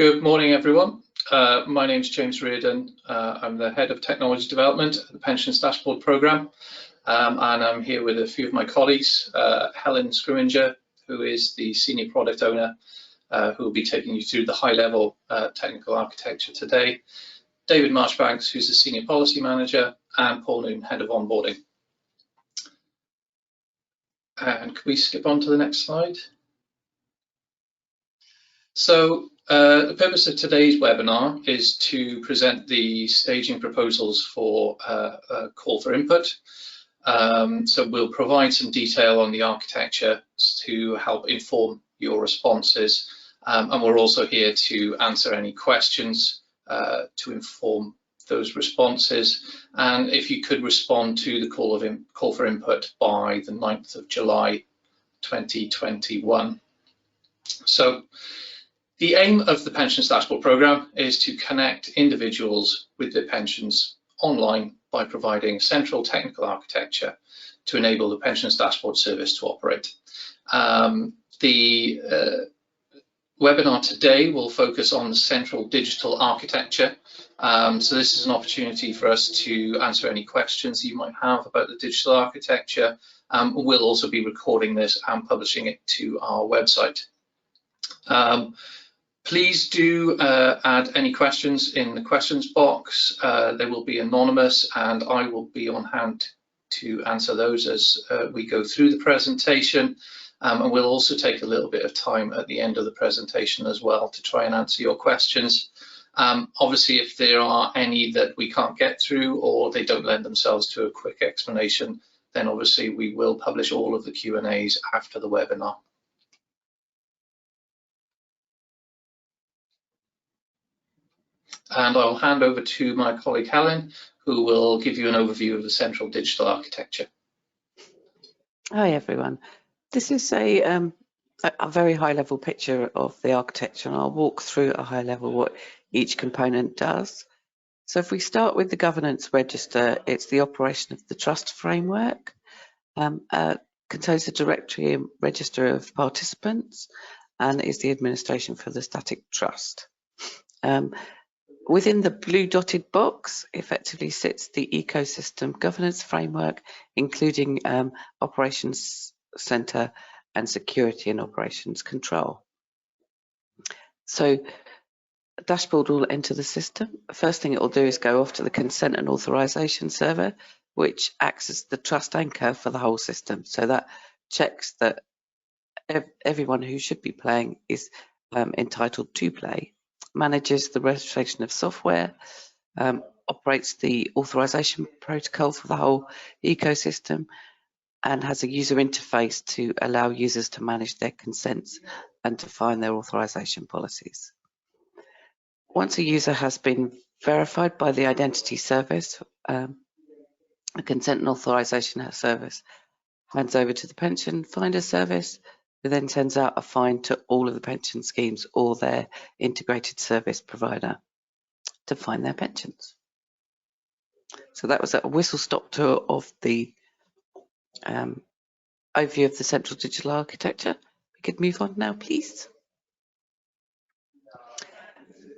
Good morning, everyone. My name is James Reardon. I'm the Head of Technology Development at the Pensions Dashboard Programme, and I'm here with a few of my colleagues, Helen Scrimminger, who is the Senior Product Owner, who will be taking you through the high-level technical architecture today, David Marchbanks, who's the Senior Policy Manager, and Paul Noon, Head of Onboarding. And could we skip on to the next slide? So the purpose of today's webinar is to present the staging proposals for a call for input. So we'll provide some detail on the architecture to help inform your responses. And we're also here to answer any questions to inform those responses. And if you could respond to the call for input by the 9th of July 2021. So the aim of the Pensions Dashboard Programme is to connect individuals with their pensions online by providing central technical architecture to enable the Pensions Dashboard service to operate. The webinar today will focus on the central digital architecture. So this is an opportunity for us to answer any questions you might have about the digital architecture. We'll also be recording this and publishing it to our website. Please do add any questions in the questions box. They will be anonymous and I will be on hand to answer those as we go through the presentation. And we'll also take a little bit of time at the end of the presentation as well to try and answer your questions. Obviously, if there are any that we can't get through or they don't lend themselves to a quick explanation, then obviously we will publish all of the Q&As after the webinar. And I'll hand over to my colleague Helen, who will give you an overview of the central digital architecture. Hi everyone. This is a very high level picture of the architecture, and I'll walk through at a high level what each component does. So if we start with the governance register, it's the operation of the trust framework, contains the directory and register of participants, and is the administration for the static trust. Within the blue dotted box effectively sits the ecosystem governance framework, including operations center and security and operations control. So a dashboard will enter the system. The first thing it will do is go off to the consent and authorization server, which acts as the trust anchor for the whole system. So that checks that everyone who should be playing is entitled to play, manages the registration of software, operates the authorization protocol for the whole ecosystem, and has a user interface to allow users to manage their consents and define their authorization policies. Once a user has been verified by the identity service, a consent and authorization service hands over to the pension finder service, who then sends out a find to all of the pension schemes or their integrated service provider to find their pensions. So that was a whistle-stop tour of the overview of the central digital architecture. We could move on now, please.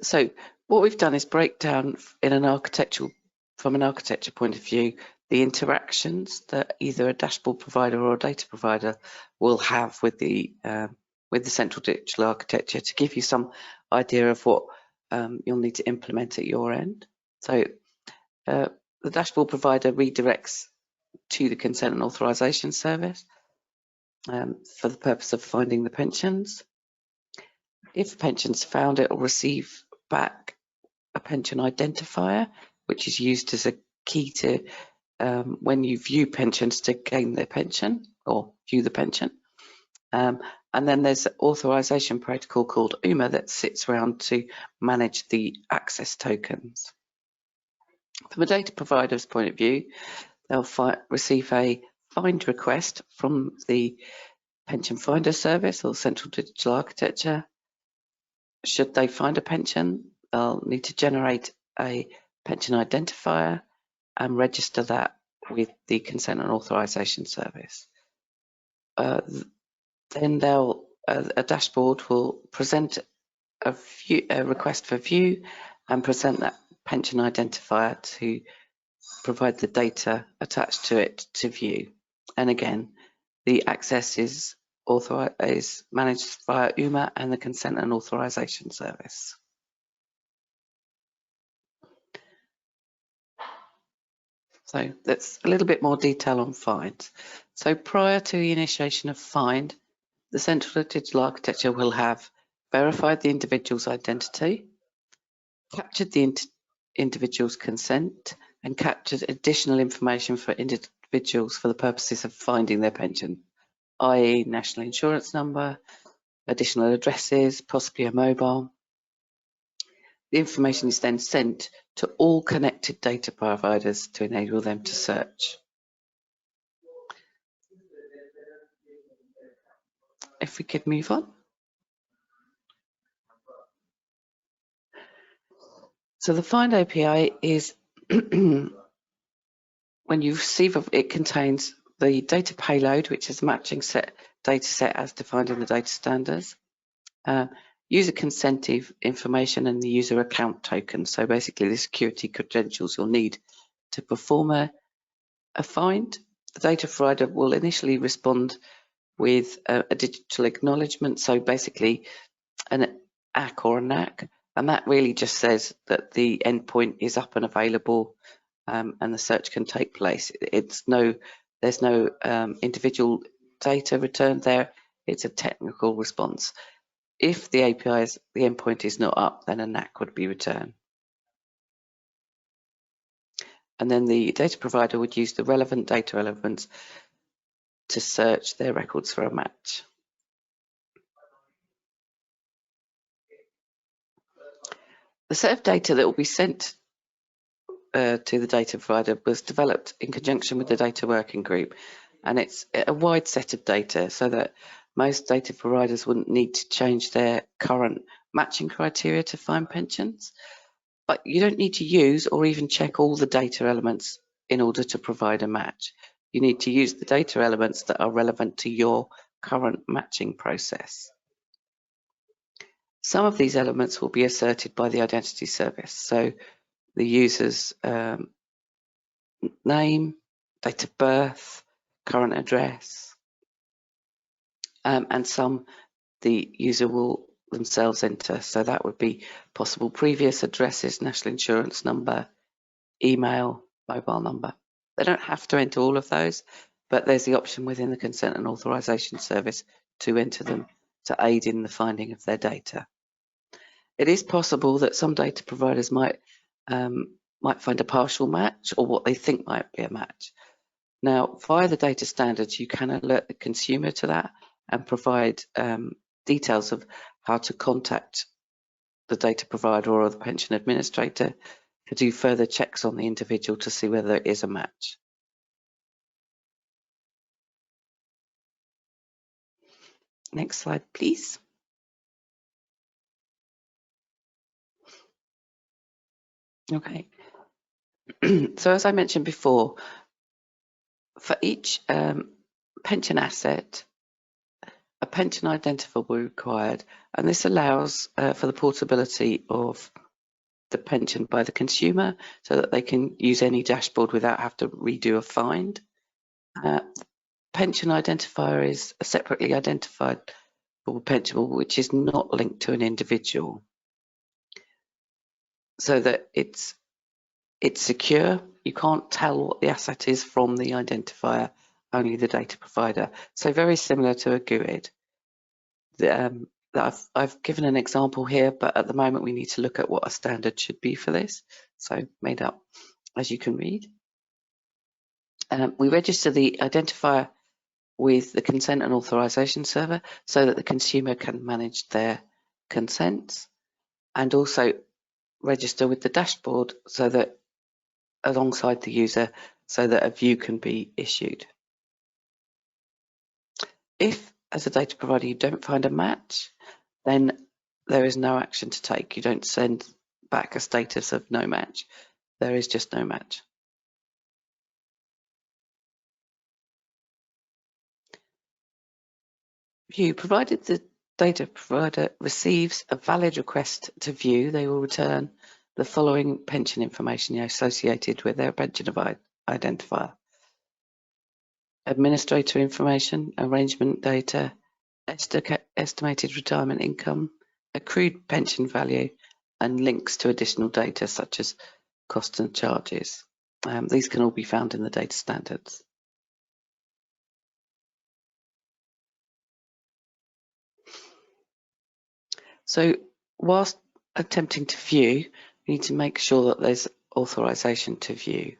So what we've done is break down in an architectural, from an architecture point of view, the interactions that either a dashboard provider or a data provider will have with the central digital architecture to give you some idea of what you'll need to implement at your end. So the dashboard provider redirects to the consent and authorization service for the purpose of finding the pensions. If a pension's found, it will receive back a pension identifier, which is used as a key to when you view pensions to gain their pension or view the pension. And then there's an authorization protocol called UMA that sits around to manage the access tokens. From a data provider's point of view, they'll receive a find request from the pension finder service or central digital architecture. Should they find a pension, they'll need to generate a pension identifier and register that with the consent and authorization service. Then a dashboard will present a request for view and present that pension identifier to provide the data attached to it to view. And again, the access is managed via UMA and the Consent and Authorization Service. So that's a little bit more detail on finds. So prior to the initiation of find, the central digital architecture will have verified the individual's identity, captured the individual's consent, and captured additional information for individuals for the purposes of finding their pension, i.e. national insurance number, additional addresses, possibly a mobile. The information is then sent to all connected data providers to enable them to search. If we could move on. So the Find API is when you receive it contains the data payload, which is a matching data set as defined in the data standards, user consent information, and the user account token. So basically the security credentials you'll need to perform a find. The data provider will initially respond with a digital acknowledgement, so basically an ACK or a NAC, and that really just says that the endpoint is up and available and the search can take place. There's no individual data returned there. It's a technical response. If the endpoint is not up, then a NAC would be returned. And then the data provider would use the relevant data elements to search their records for a match. The set of data that will be sent to the data provider was developed in conjunction with the data working group, and it's a wide set of data so that most data providers wouldn't need to change their current matching criteria to find pensions, but you don't need to use or even check all the data elements in order to provide a match. You need to use the data elements that are relevant to your current matching process. Some of these elements will be asserted by the identity service, so the user's name, date of birth, current address, and some the user will themselves enter. So that would be possible previous addresses, national insurance number, email, mobile number. They don't have to enter all of those, but there's the option within the Consent and Authorization Service to enter them to aid in the finding of their data. It is possible that some data providers might find a partial match or what they think might be a match. Now, via the data standards, you can alert the consumer to that and provide details of how to contact the data provider or the pension administrator to do further checks on the individual to see whether it is a match. Next slide, please. Okay. So as I mentioned before, for each pension asset, a pension identifier will be required, and this allows for the portability of the pension by the consumer so that they can use any dashboard without having to redo a find. Pension identifier is a separately identified pension which is not linked to an individual, so that it's secure. You can't tell what the asset is from the identifier, only the data provider. So very similar to a GUID. I've given an example here, but at the moment we need to look at what a standard should be for this. So made up, as you can read. We register the identifier with the Consent and Authorization server so that the consumer can manage their consents, and also register with the dashboard so that alongside the user so that a view can be issued. If, as a data provider, you don't find a match, then there is no action to take. You don't send back a status of no match. There is just no match. View, provided the data provider receives a valid request to view, they will return the following pension information associated with their pension identifier: administrator information, arrangement data, estimated retirement income, accrued pension value, and links to additional data such as costs and charges. These can all be found in the data standards. So whilst attempting to view, we need to make sure that there's authorization to view.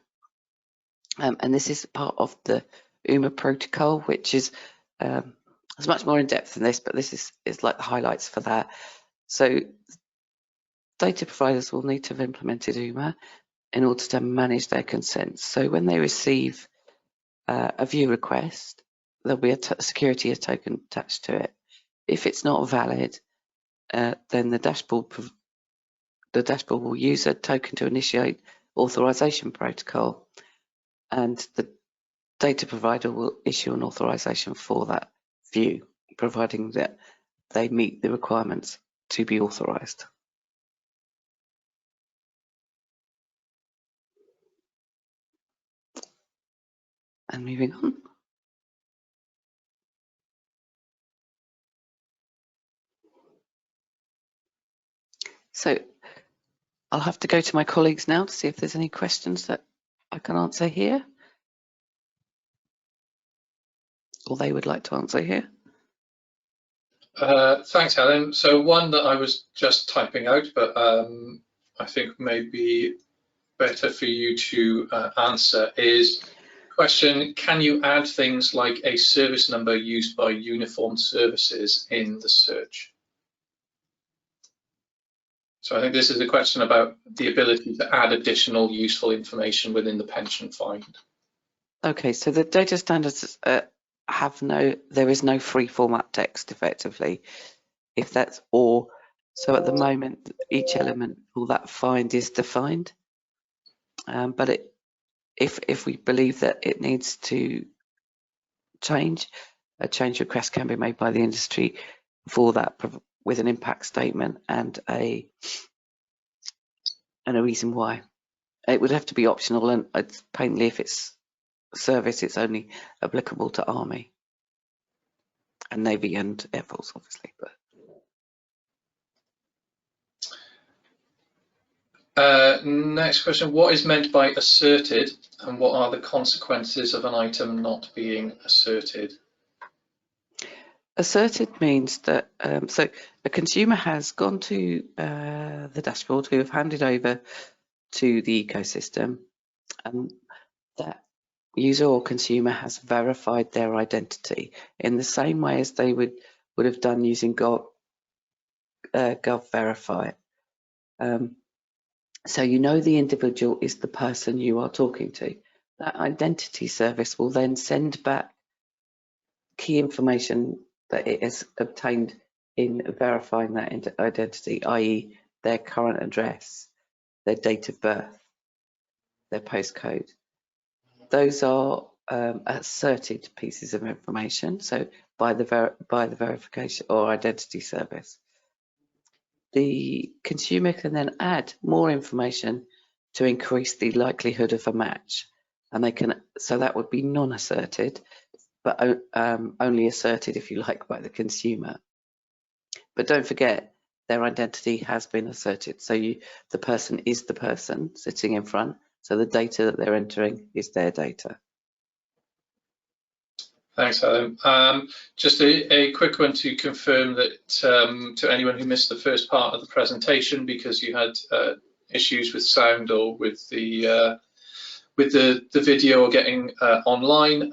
And this is part of the UMA protocol, which is it's much more in depth than this, but this is like the highlights for that. So data providers will need to have implemented UMA in order to manage their consents. So when they receive a view request, there'll be a security token attached to it. If it's not valid, then the dashboard will use a token to initiate authorization protocol, and the data provider will issue an authorization for that view, providing that they meet the requirements to be authorized. And moving on. So I'll have to go to my colleagues now to see if there's any questions that I can answer here, or they would like to answer here. Thanks, Helen. So one that I was just typing out, but I think maybe better for you to answer is question: can you add things like a service number used by uniformed services in the search? So I think this is a question about the ability to add additional useful information within the pension find. Okay, so the data standards there is no free format text effectively. If that's or, so at the moment, each element for that find is defined. But if we believe that it needs to change, a change request can be made by the industry for that with an impact statement and a reason why. It would have to be optional, and it's plainly if it's service, it's only applicable to Army and Navy and Air Force, obviously. But next question: what is meant by asserted, and what are the consequences of an item not being asserted? Asserted means that so a consumer has gone to the dashboard, who have handed over to the ecosystem, and that user or consumer has verified their identity in the same way as they would have done using Gov Verify. So you know the individual is the person you are talking to. That identity service will then send back key information that it has obtained in verifying that identity, i.e. their current address, their date of birth, their postcode. Those are asserted pieces of information, so by the verification or identity service. The consumer can then add more information to increase the likelihood of a match, and they can, so that would be non-asserted, but only asserted, if you like, by the consumer. But don't forget, their identity has been asserted. So the person is the person sitting in front. So the data that they're entering is their data. Thanks, Helen. Just a quick one to confirm that to anyone who missed the first part of the presentation because you had issues with sound or with the video or getting online,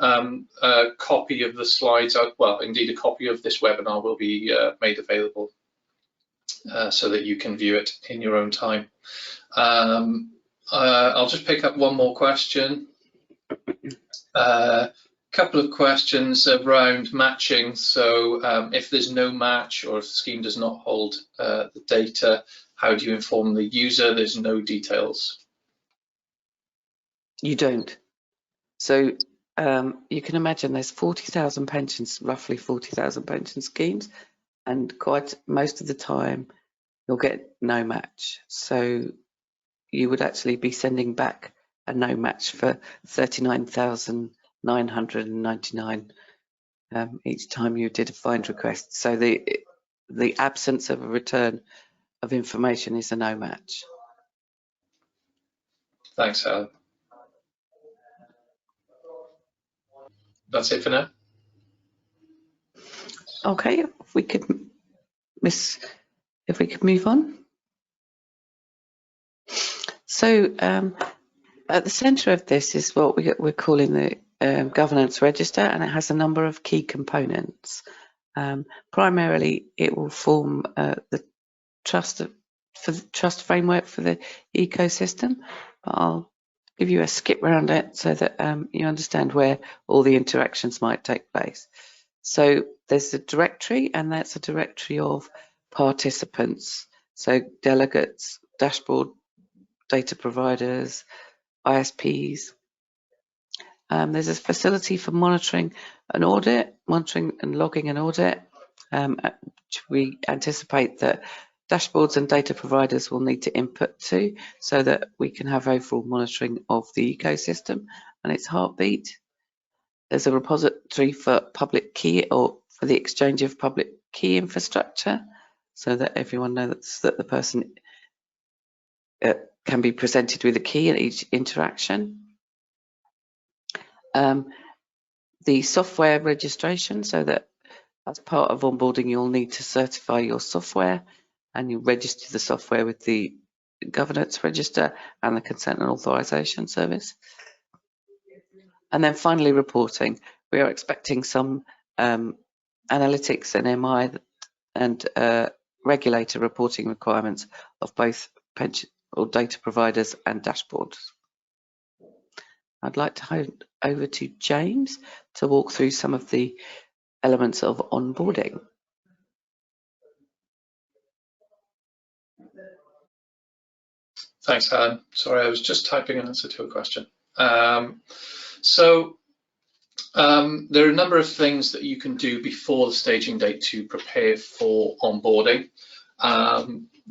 a copy of the slides, well, indeed a copy of this webinar will be made available so that you can view it in your own time. I'll just pick up one more question. Couple of questions around matching. So if there's no match or if the scheme does not hold the data, how do you inform the user there's no details? You don't. So you can imagine there's 40,000 pensions, roughly 40,000 pension schemes. and quite most of the time you'll get no match. So you would actually be sending back a no match for 39,999 each time you did a find request. So the absence of a return of information is a no match. Thanks, Helen. That's it for now. Okay, if we could move on. So at the centre of this is what we're calling the governance register, and it has a number of key components. Primarily, it will form the trust framework for the ecosystem, but I'll give you a skip around it so that you understand where all the interactions might take place. So there's a directory, and that's a directory of participants, so delegates, dashboard, data providers, ISPs. There's a facility for monitoring and logging an audit. We anticipate that dashboards and data providers will need to input to, so that we can have overall monitoring of the ecosystem and its heartbeat. There's a repository for public key, or for the exchange of public key infrastructure, so that everyone knows that the person can be presented with a key at each interaction. The software registration, so that as part of onboarding you'll need to certify your software, and you register the software with the governance register and the consent and authorization service. And then finally, reporting. We are expecting some analytics and MI and regulator reporting requirements of both pension or data providers and dashboards. I'd like to hand over to James to walk through some of the elements of onboarding. Thanks, Helen. Sorry, I was just typing an answer to a question. There are a number of things that you can do before the staging date to prepare for onboarding.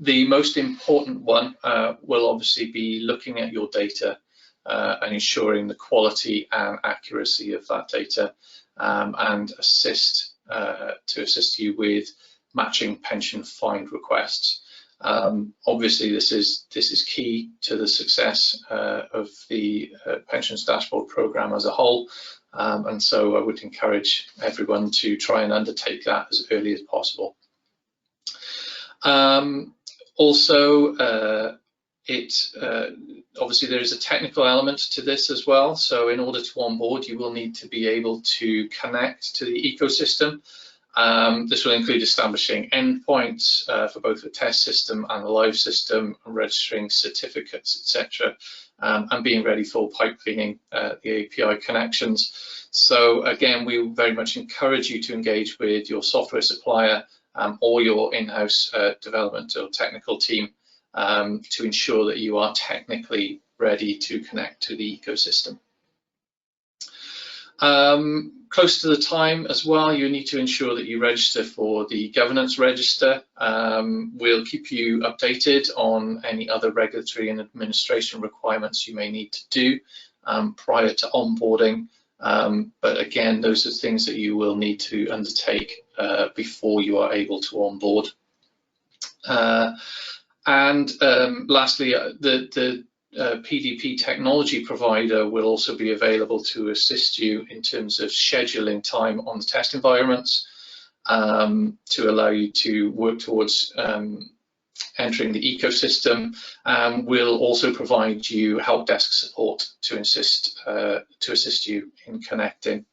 The most important one will obviously be looking at your data and ensuring the quality and accuracy of that data, and assist you with matching pension find requests. Obviously, this is key to the success of the pensions dashboard program as a whole, and so I would encourage everyone to try and undertake that as early as possible. Obviously there is a technical element to this as well. So in order to onboard, you will need to be able to connect to the ecosystem. This will include establishing endpoints for both the test system and the live system, registering certificates, etc., and being ready for pipe cleaning the API connections. So again, we very much encourage you to engage with your software supplier or your in-house development or technical team to ensure that you are technically ready to connect to the ecosystem. Close to the time as well, you need to ensure that you register for the governance register. We'll keep you updated on any other regulatory and administration requirements you may need to do prior to onboarding. But again, those are things that you will need to undertake before you are able to onboard. Lastly, the PDP technology provider will also be available to assist you in terms of scheduling time on the test environments to allow you to work towards entering the ecosystem. We'll also provide you help desk support to assist you in connecting.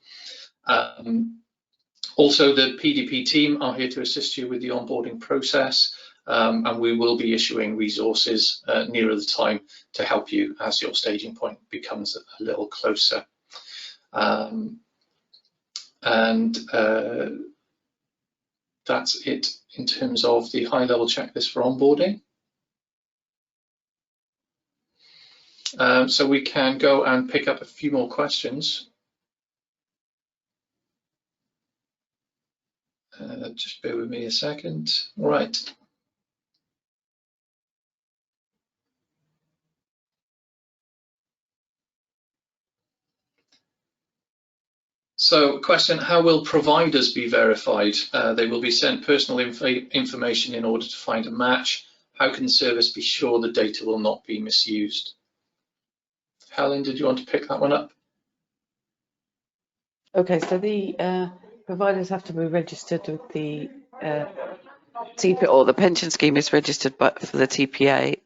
Also, the PDP team are here to assist you with the onboarding process. And we will be issuing resources nearer the time to help you as your staging point becomes a little closer. That's it in terms of the high-level checklist for onboarding. So we can go and pick up a few more questions. Just bear with me a second. All right. So question, how will providers be verified? They will be sent personal information in order to find a match. How can the service be sure the data will not be misused? Helen, did you want to pick that one up? Okay, so the providers have to be registered with the TPA, or the pension scheme is registered for the TPA,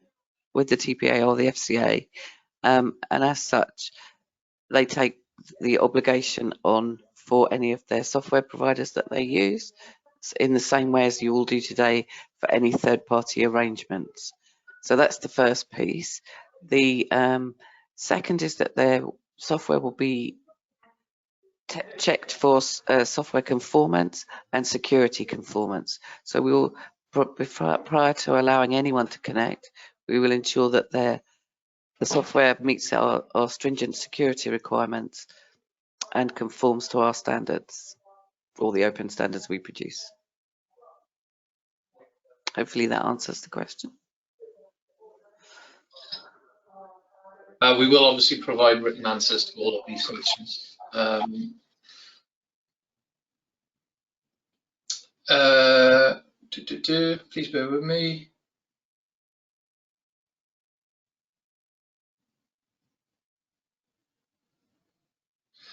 with the TPA or the FCA, and as such, they take the obligation on for any of their software providers that they use, in the same way as you all do today for any third-party arrangements. So that's the first piece. The second is that their software will be checked for software conformance and security conformance. So we will, prior to allowing anyone to connect, we will ensure that the software meets our stringent security requirements and conforms to our standards, all the open standards we produce. Hopefully that answers the question. We will obviously provide written answers to all of these questions. Please bear with me.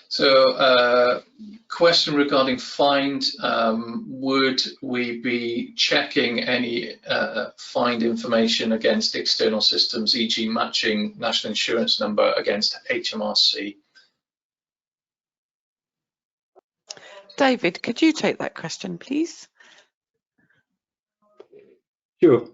So question regarding find, would we be checking any find information against external systems, e.g. matching national insurance number against HMRC? David, could you take that question, please? Sure.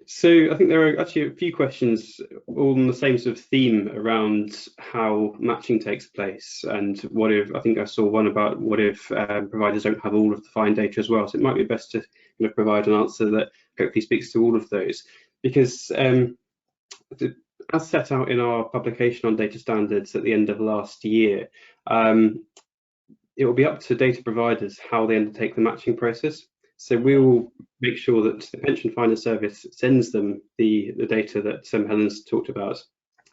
So I think there are actually a few questions all on the same sort of theme around how matching takes place, and what if, I think I saw one about what if providers don't have all of the find data as well. So it might be best to provide an answer that hopefully speaks to all of those, because as set out in our publication on data standards at the end of last year, it will be up to data providers how they undertake the matching process. So we will make sure that the pension finder service sends them the data that Helen's talked about,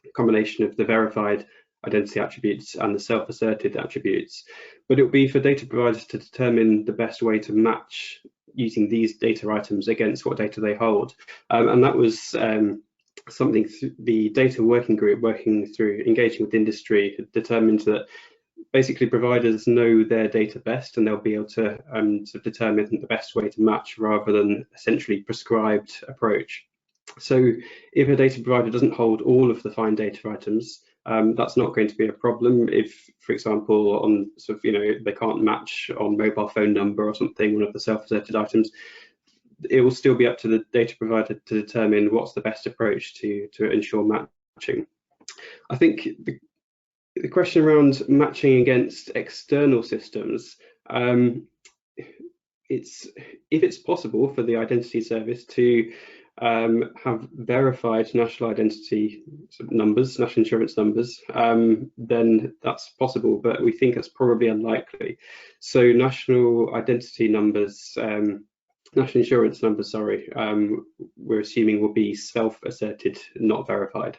a combination of the verified identity attributes and the self-asserted attributes. But it will be for data providers to determine the best way to match using these data items against what data they hold. And that was something the data working group, working through engaging with industry, had determined that basically providers know their data best, and they'll be able to sort of determine the best way to match rather than a centrally prescribed approach. So if a data provider doesn't hold all of the find data items, that's not going to be a problem. If, for example, on sort of, they can't match on mobile phone number or something, one of the self-asserted items, it will still be up to the data provider to determine what's the best approach to ensure matching. I think the question around matching against external systems, if it's possible for the identity service to have verified national identity numbers, national insurance numbers, then that's possible, but we think that's probably unlikely. So national identity numbers, national insurance numbers, sorry, we're assuming will be self-asserted, not verified.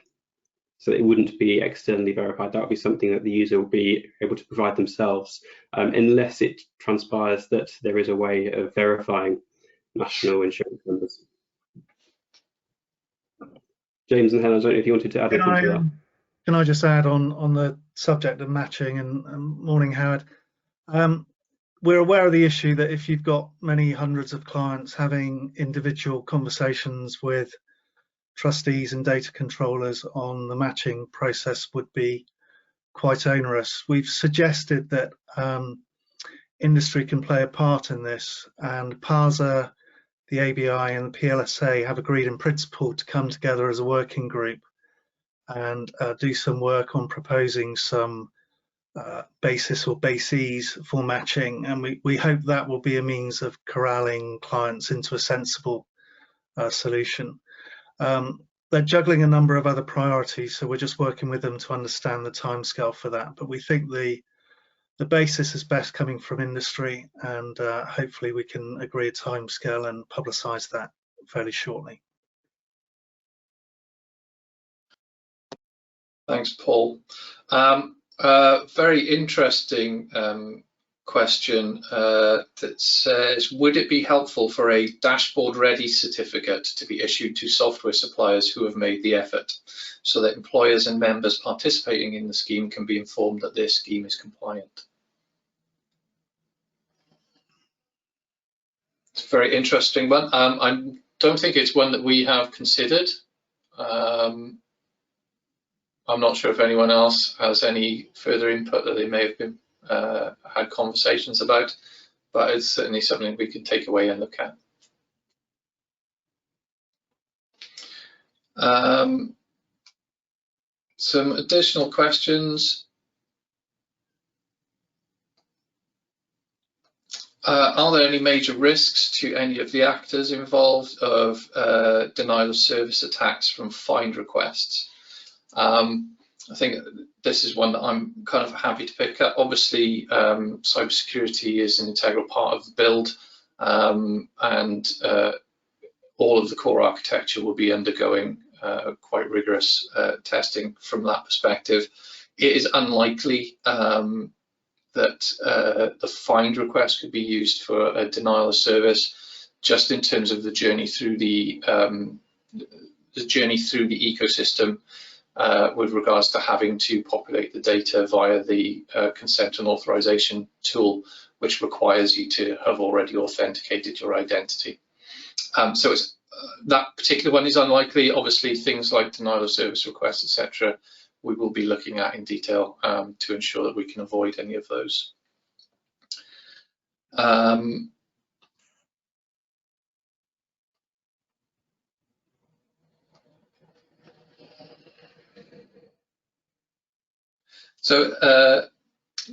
So it wouldn't be externally verified. That would be something that the user will be able to provide themselves, unless it transpires that there is a way of verifying national insurance numbers. James and Helen, I don't know if you wanted to add anything to that. Can I just add on the subject of matching, and morning, Howard. We're aware of the issue that if you've got many hundreds of clients, having individual conversations with trustees and data controllers on the matching process would be quite onerous. We've suggested that industry can play a part in this, and PARSA, the ABI and the PLSA have agreed in principle to come together as a working group and do some work on proposing some basis or bases for matching, and we hope that will be a means of corralling clients into a sensible solution. They're juggling a number of other priorities, so we're just working with them to understand the timescale for that. But we think the the basis is best coming from industry, and hopefully we can agree a timescale and publicise that fairly shortly. Thanks, Paul. Very interesting question that says, would it be helpful for a dashboard ready certificate to be issued to software suppliers who have made the effort, so that employers and members participating in the scheme can be informed that their scheme is compliant? It's a very interesting one. I don't think it's one that we have considered. I'm not sure if anyone else has any further input that they may have been had conversations about, but it's certainly something we can take away and look at. Some additional questions. Are there any major risks to any of the actors involved of denial of service attacks from find requests? I think this is one that I'm kind of happy to pick up. Obviously, cybersecurity is an integral part of the build, and all of the core architecture will be undergoing quite rigorous testing from that perspective. It is unlikely that the find request could be used for a denial of service, just in terms of the journey through the ecosystem. With regards to having to populate the data via the consent and authorization tool, which requires you to have already authenticated your identity. So that particular one is unlikely. Obviously, things like denial of service requests, etc., we will be looking at in detail to ensure that we can avoid any of those.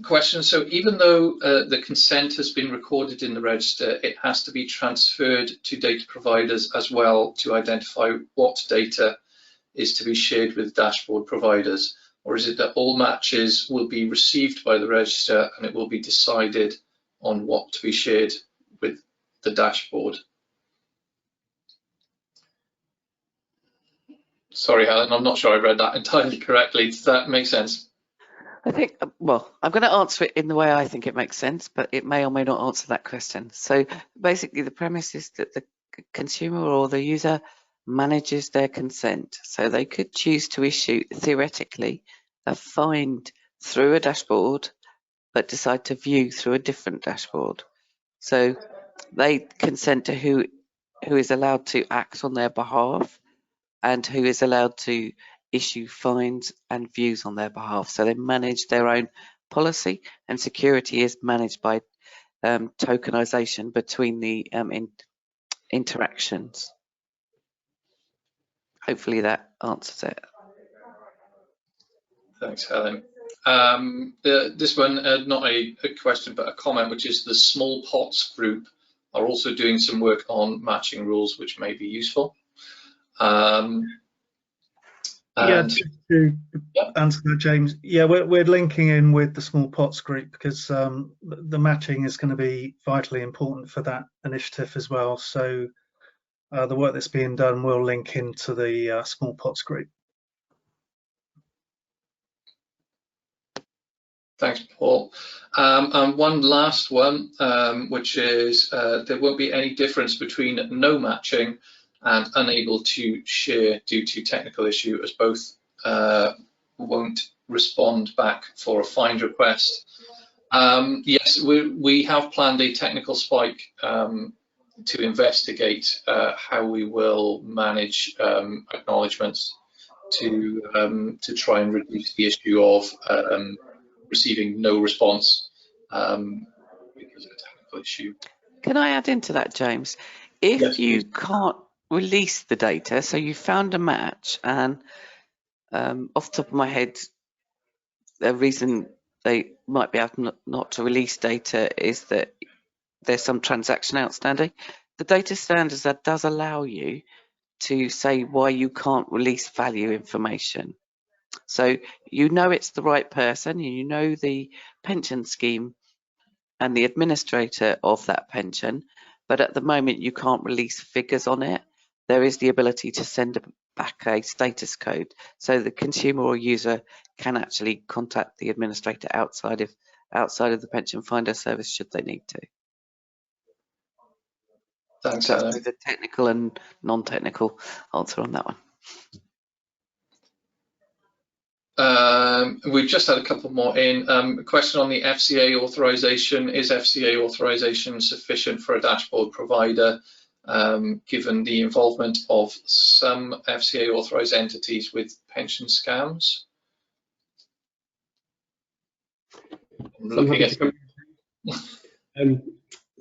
Question, so even though the consent has been recorded in the register, it has to be transferred to data providers as well to identify what data is to be shared with dashboard providers? Or is it that all matches will be received by the register and it will be decided on what to be shared with the dashboard? Sorry, Helen, I'm not sure I read that entirely correctly. Does that make sense? I think, well, I'm going to answer it in the way I think it makes sense, but it may or may not answer that question. So basically the premise is that the consumer or the user manages their consent. So they could choose to issue, theoretically, a find through a dashboard, but decide to view through a different dashboard. So they consent to who is allowed to act on their behalf and who is allowed to issue fines and views on their behalf. So they manage their own policy, and security is managed by tokenization between the interactions. Hopefully that answers it. Thanks, Helen. This one, not a question, but a comment, which is the small pots group are also doing some work on matching rules, which may be useful. Yeah, to answer that, James. Yeah, we're linking in with the small pots group because the matching is going to be vitally important for that initiative as well. So the work that's being done will link into the small pots group. Thanks, Paul. And one last one, which is there won't be any difference between no matching and unable to share due to technical issue, as both won't respond back for a find request. Yes, we have planned a technical spike to investigate how we will manage acknowledgements to try and reduce the issue of receiving no response because of a technical issue. Can I add into that, James? If yes, you please. Can't release the data, so you found a match, and off the top of my head, the reason they might be able not to release data is that there's some transaction outstanding. The data standards that does allow you to say why you can't release value information. So you know it's the right person, you know the pension scheme and the administrator of that pension, but at the moment you can't release figures on it. There is the ability to send back a status code, so the consumer or user can actually contact the administrator outside of the pension finder service should they need to. Thanks, So Helen. that's both a technical and non-technical answer on that one. We've just had a couple more in. A question on the FCA authorization. Is FCA authorization sufficient for a dashboard provider, given the involvement of some FCA authorized entities with pension scams?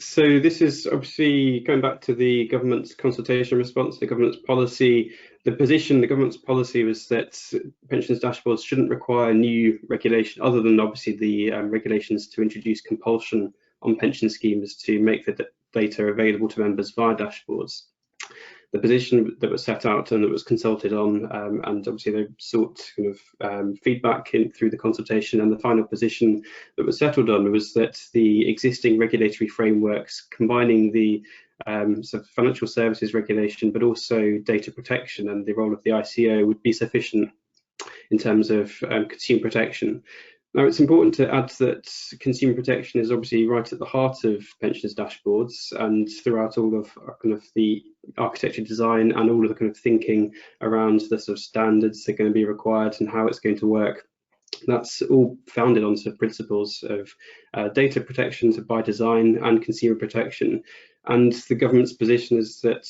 So this is obviously going back to the government's consultation response, the government's policy. The government's policy was that pensions dashboards shouldn't require new regulation, other than obviously the regulations to introduce compulsion on pension schemes to make the data available to members via dashboards. The position that was set out and that was consulted on, and obviously they sought kind of feedback through the consultation, and the final position that was settled on was that the existing regulatory frameworks, combining the financial services regulation, but also data protection and the role of the ICO, would be sufficient in terms of consumer protection. Now, it's important to add that consumer protection is obviously right at the heart of pensions dashboards, and throughout all of kind of the architecture design and all of the kind of thinking around the sort of standards that are going to be required and how it's going to work. That's all founded on sort of principles of data protection by design and consumer protection. And the government's position is that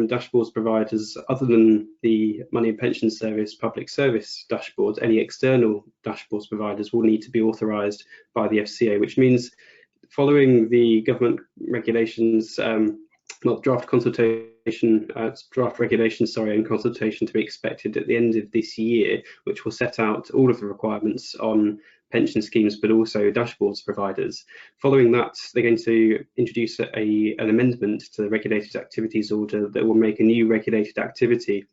dashboards providers, other than the Money and Pension Service public service dashboards, any external dashboards providers will need to be authorised by the FCA, which means following the government regulations, draft regulations, and consultation to be expected at the end of this year, which will set out all of the requirements on pension schemes, but also dashboards providers. Following that, they're going to introduce an amendment to the regulated activities order that will make a new regulated activity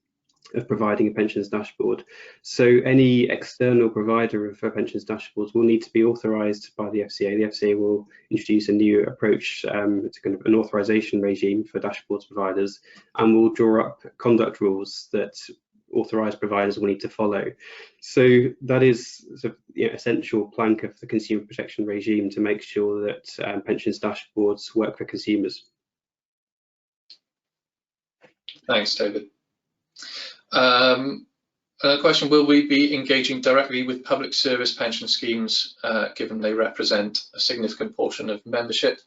of providing a pensions dashboard. So any external provider of pensions dashboards will need to be authorised by the FCA. The FCA will introduce a new approach to kind of an authorisation regime for dashboards providers, and will draw up conduct rules that authorised providers will need to follow. So that is sort of the essential plank of the consumer protection regime to make sure that pensions dashboards work for consumers. Thanks, David. A question, will we be engaging directly with public service pension schemes, given they represent a significant portion of membership?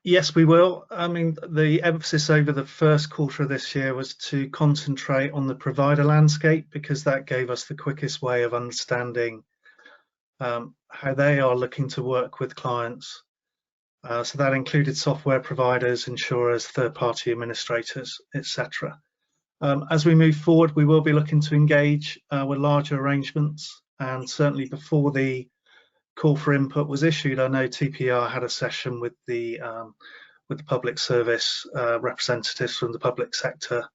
Yes, we will. I mean, the emphasis over the first quarter of this year was to concentrate on the provider landscape, because that gave us the quickest way of understanding how they are looking to work with clients. So that included software providers, insurers, third-party administrators, etc. As we move forward, we will be looking to engage with larger arrangements, and certainly before the call for input was issued, I know TPR had a session with the public service representatives from the public sector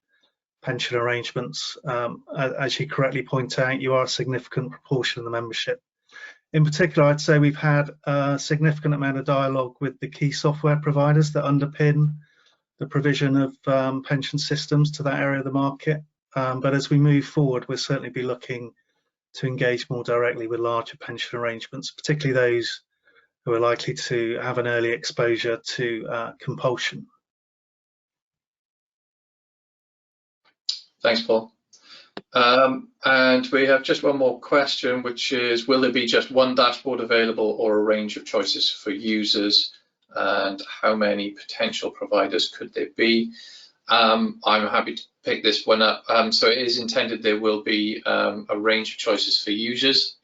pension arrangements. As you correctly point out, you are a significant proportion of the membership. In particular, I'd say we've had a significant amount of dialogue with the key software providers that underpin the provision of pension systems to that area of the market. But as we move forward, we'll certainly be looking to engage more directly with larger pension arrangements, particularly those who are likely to have an early exposure to compulsion. Thanks, Paul. And we have just one more question, which is, will there be just one dashboard available or a range of choices for users, and how many potential providers could there be? I'm happy to pick this one up. So it is intended there will be a range of choices for users.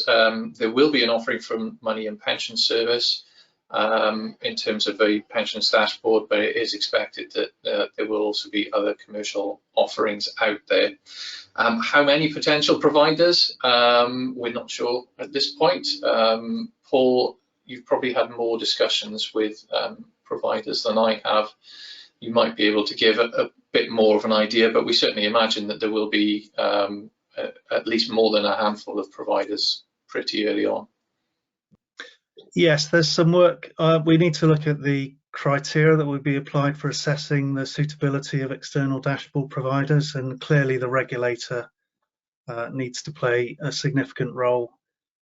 There will be an offering from Money and Pension Service in terms of a pensions dashboard, but it is expected that there will also be other commercial offerings out there. How many potential providers? We're not sure at this point. Paul, you've probably had more discussions with providers than I have. you might be able to give a bit more of an idea, but we certainly imagine that there will be at least more than a handful of providers pretty early on. Yes, there's some work. We need to look at the criteria that would be applied for assessing the suitability of external dashboard providers, and clearly the regulator needs to play a significant role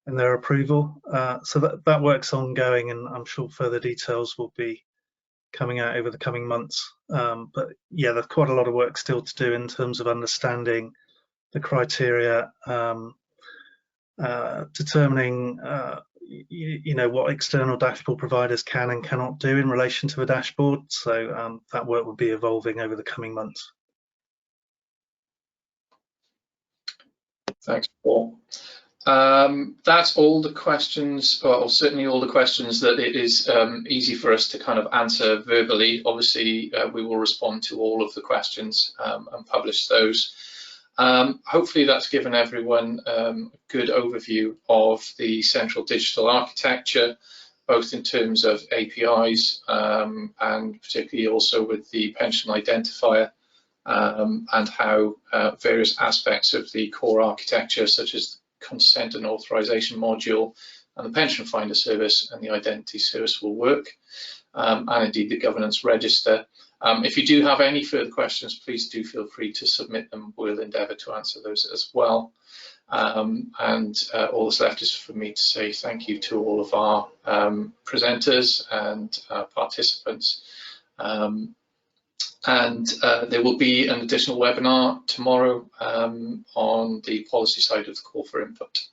in their approval. So that work's ongoing, and I'm sure further details will be coming out over the coming months. But yeah, there's quite a lot of work still to do in terms of understanding the criteria, determining what external dashboard providers can and cannot do in relation to a dashboard. So that work will be evolving over the coming months. Thanks, Paul. That's all the questions, or certainly all the questions that it is easy for us to kind of answer verbally. Obviously, we will respond to all of the questions and publish those. Hopefully that's given everyone a good overview of the central digital architecture, both in terms of APIs and particularly also with the pension identifier, and how various aspects of the core architecture, such as consent and authorization module and the pension finder service and the identity service, will work, and indeed the governance register. If you do have any further questions, please do feel free to submit them. We'll endeavour to answer those as well. And all that's left is for me to say thank you to all of our presenters and participants. There will be an additional webinar tomorrow on the policy side of the call for input.